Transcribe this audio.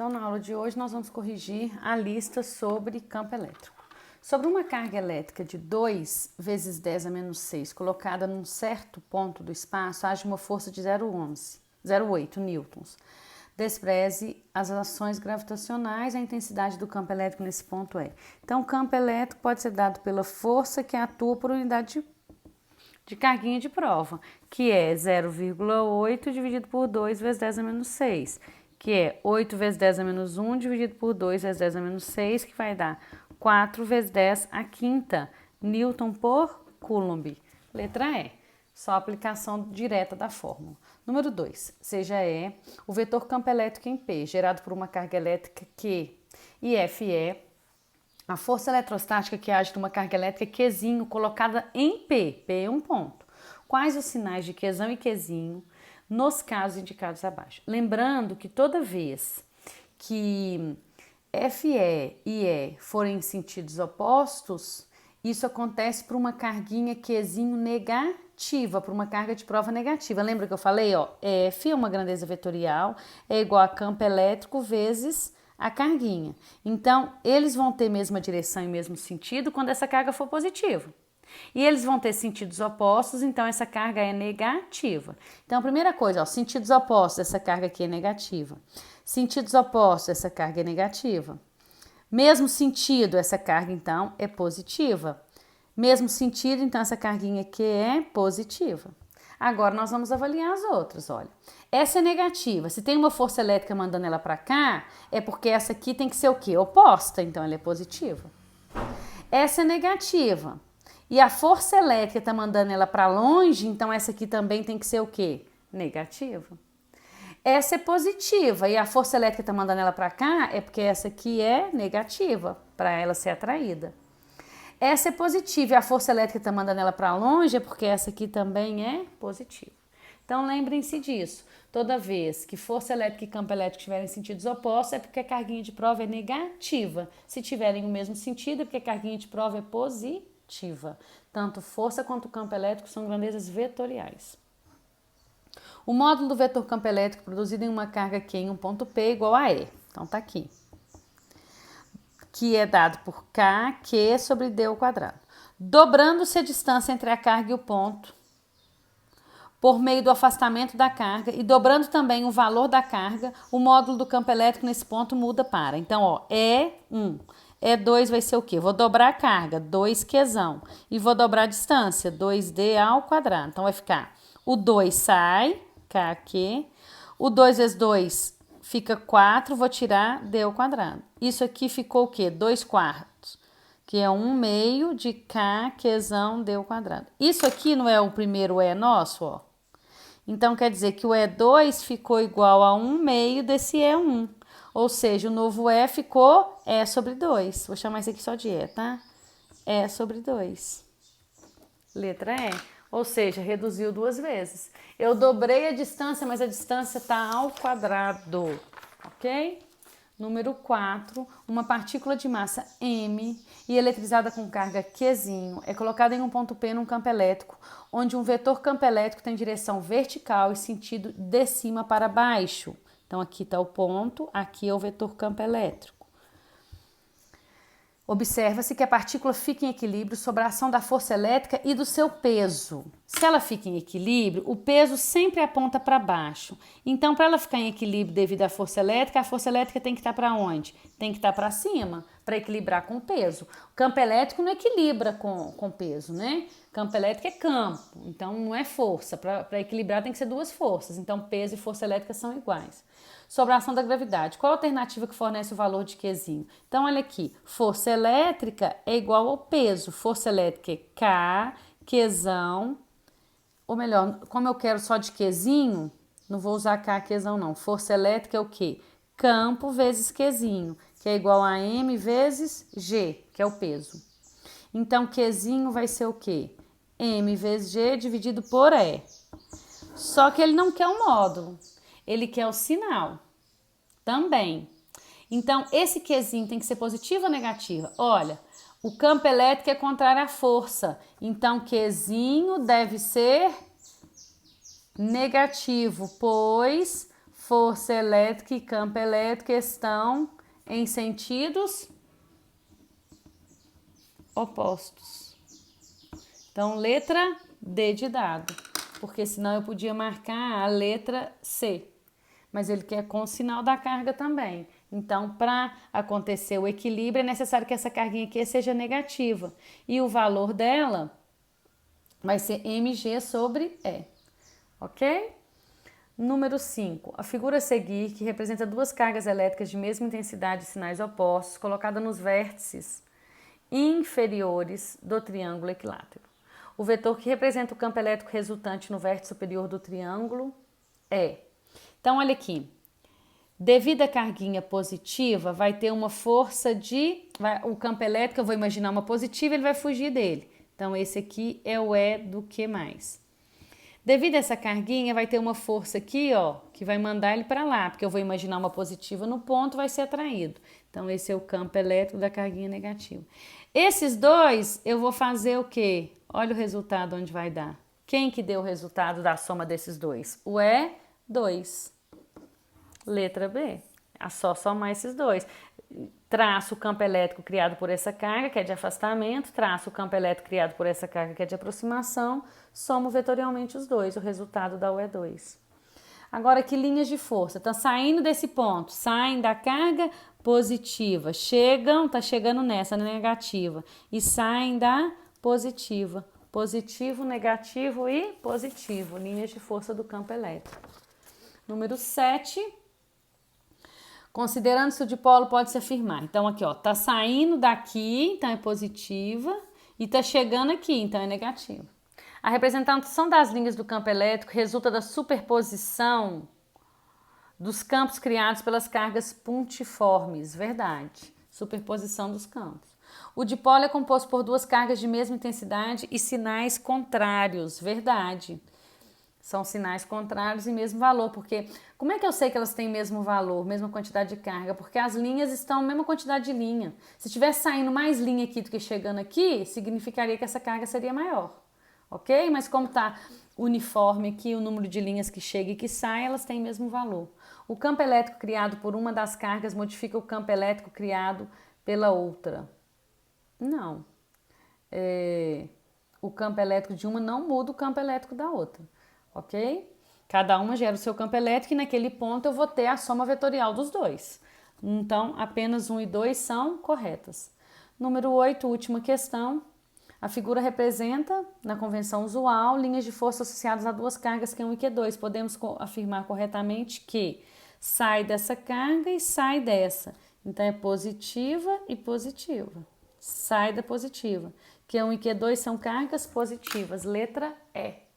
Então, na aula de hoje, nós vamos corrigir a lista sobre campo elétrico. Sobre uma carga elétrica de 2 vezes 10 a menos 6, colocada num certo ponto do espaço, age uma força de 0,8 newtons. Despreze as ações gravitacionais, a intensidade do campo elétrico nesse ponto é. Então, o campo elétrico pode ser dado pela força que atua por unidade de carguinha de prova, que é 0,8 dividido por 2 vezes 10 a menos 6, que é 8 vezes 10 a menos 1 dividido por 2 vezes 10 a menos 6, que vai dar 4 vezes 10 a quinta Newton por Coulomb. Letra E, só aplicação direta da fórmula. Número 2, seja E o vetor campo elétrico em P, gerado por uma carga elétrica Q, e F é a força eletrostática que age numa carga elétrica Qzinho colocada em P. P é um ponto. Quais os sinais de Qzão e Qzinho nos casos indicados abaixo? Lembrando que toda vez que FE e E forem em sentidos opostos, isso acontece por uma carguinha Qzinho negativa, por uma carga de prova negativa. Lembra que eu falei, ó, F é uma grandeza vetorial, é igual a campo elétrico vezes a carguinha. Então, eles vão ter mesma direção e mesmo sentido quando essa carga for positiva. E eles vão ter sentidos opostos, então essa carga é negativa. Então, a primeira coisa, ó, sentidos opostos, essa carga aqui é negativa. Sentidos opostos, essa carga é negativa. Mesmo sentido, essa carga, então, é positiva. Mesmo sentido, então, essa carguinha aqui é positiva. Agora, nós vamos avaliar as outras, olha. Essa é negativa. Se tem uma força elétrica mandando ela para cá, é porque essa aqui tem que ser o quê? Oposta, então ela é positiva. Essa é negativa. E a força elétrica está mandando ela para longe, então essa aqui também tem que ser o quê? Negativa. Essa é positiva e a força elétrica está mandando ela para cá, é porque essa aqui é negativa, para ela ser atraída. Essa é positiva e a força elétrica está mandando ela para longe, é porque essa aqui também é positiva. Então, lembrem-se disso. Toda vez que força elétrica e campo elétrico estiverem em sentidos opostos, é porque a carguinha de prova é negativa. Se tiverem o mesmo sentido, é porque a carguinha de prova é positiva. Tanto força quanto campo elétrico são grandezas vetoriais. O módulo do vetor campo elétrico produzido em uma carga Q em um ponto P é igual a E. Então, tá aqui. Que é dado por Q sobre D ao quadrado. Dobrando-se a distância entre a carga e o ponto, por meio do afastamento da carga, e dobrando também o valor da carga, o módulo do campo elétrico nesse ponto muda para. Então, ó, E1. E2 vai ser o quê? Vou dobrar a carga, 2Qzão. E vou dobrar a distância, 2D ao quadrado. Então, vai ficar o 2 sai, KQ. O 2 vezes 2 fica 4, vou tirar D ao quadrado. Isso aqui ficou o quê? 2 quartos, que é 1 meio de KQzão D ao quadrado. Isso aqui não é o primeiro E nosso, ó? Então, quer dizer que o E2 ficou igual a 1 meio desse E1. Ou seja, o novo E ficou E sobre 2. Vou chamar isso aqui só de E, tá? E sobre 2. Letra E. Ou seja, reduziu 2 vezes. Eu dobrei a distância, mas a distância está ao quadrado, ok? Número 4, uma partícula de massa M e eletrizada com carga Qzinho é colocada em um ponto P num campo elétrico, onde um vetor campo elétrico tem direção vertical e sentido de cima para baixo. Então, aqui está o ponto, aqui é o vetor campo elétrico. Observa-se que a partícula fica em equilíbrio sob a ação da força elétrica e do seu peso. Se ela fica em equilíbrio, o peso sempre aponta para baixo. Então, para ela ficar em equilíbrio devido à força elétrica, a força elétrica tem que estar para onde? Tem que estar para cima, para equilibrar com o peso. O campo elétrico não equilibra com peso, né? Campo elétrico é campo, então não é força. Para equilibrar tem que ser 2 forças. Então, peso e força elétrica são iguais. Sobre a ação da gravidade, qual a alternativa que fornece o valor de Qzinho? Então, olha aqui, força elétrica é igual ao peso. Força elétrica é K, Qzão, ou melhor, como eu quero só de Qzinho, não vou usar K, Qzão não. Força elétrica é o quê? Campo vezes Qzinho, que é igual a M vezes G, que é o peso. Então, Qzinho vai ser o quê? M vezes G dividido por E. Só que ele não quer o módulo. Ele quer o sinal também. Então, esse Qzinho tem que ser positivo ou negativo? Olha, o campo elétrico é contrário à força. Então, Qzinho deve ser negativo, pois força elétrica e campo elétrico estão em sentidos opostos. Então, letra D de dado, porque senão eu podia marcar a letra C, mas ele quer com o sinal da carga também. Então, para acontecer o equilíbrio, é necessário que essa carguinha aqui seja negativa, e o valor dela vai ser mg sobre E, ok? Número 5. A figura a seguir, que representa duas cargas elétricas de mesma intensidade e sinais opostos, colocada nos vértices inferiores do triângulo equilátero. O vetor que representa o campo elétrico resultante no vértice superior do triângulo é... Então, olha aqui. Devido à carguinha positiva, vai ter uma força de... o campo elétrico, eu vou imaginar uma positiva, ele vai fugir dele. Então, esse aqui é o E do que mais. Devido a essa carguinha, vai ter uma força aqui, ó, que vai mandar ele para lá, porque eu vou imaginar uma positiva no ponto, vai ser atraído. Então, esse é o campo elétrico da carguinha negativa. Esses dois, eu vou fazer o quê? Olha o resultado onde vai dar. Quem que deu o resultado da soma desses dois? O E2. Letra B. É só somar esses dois. Traço o campo elétrico criado por essa carga, que é de afastamento, traço o campo elétrico criado por essa carga, que é de aproximação, somo vetorialmente os dois, o resultado dá o E2. Agora, que linhas de força? Tá saindo desse ponto, saem da carga positiva, tá chegando nessa, na negativa, e saem da positiva. Positivo, negativo e positivo, linhas de força do campo elétrico. Número 7. Considerando-se o dipolo, pode-se afirmar. Então, aqui, ó, tá saindo daqui, então é positiva, e tá chegando aqui, então é negativa. A representação das linhas do campo elétrico resulta da superposição dos campos criados pelas cargas puntiformes. Verdade. Superposição dos campos. O dipolo é composto por duas cargas de mesma intensidade e sinais contrários. Verdade. São sinais contrários e mesmo valor, porque como é que eu sei que elas têm mesmo valor, mesma quantidade de carga? Porque as linhas estão mesma quantidade de linha. Se estivesse saindo mais linha aqui do que chegando aqui, significaria que essa carga seria maior, ok? Mas como está uniforme aqui, o número de linhas que chega e que sai, elas têm mesmo valor. O campo elétrico criado por uma das cargas modifica o campo elétrico criado pela outra. Não. O campo elétrico de uma não muda o campo elétrico da outra. Ok? Cada uma gera o seu campo elétrico e naquele ponto eu vou ter a soma vetorial dos dois. Então, apenas 1 e 2 são corretas. Número 8, última questão. A figura representa, na convenção usual, linhas de força associadas a duas cargas Q1 e Q2. Podemos afirmar corretamente que sai dessa carga e sai dessa. Então, é positiva e positiva. Sai da positiva. Q1 e Q2 são cargas positivas. Letra E.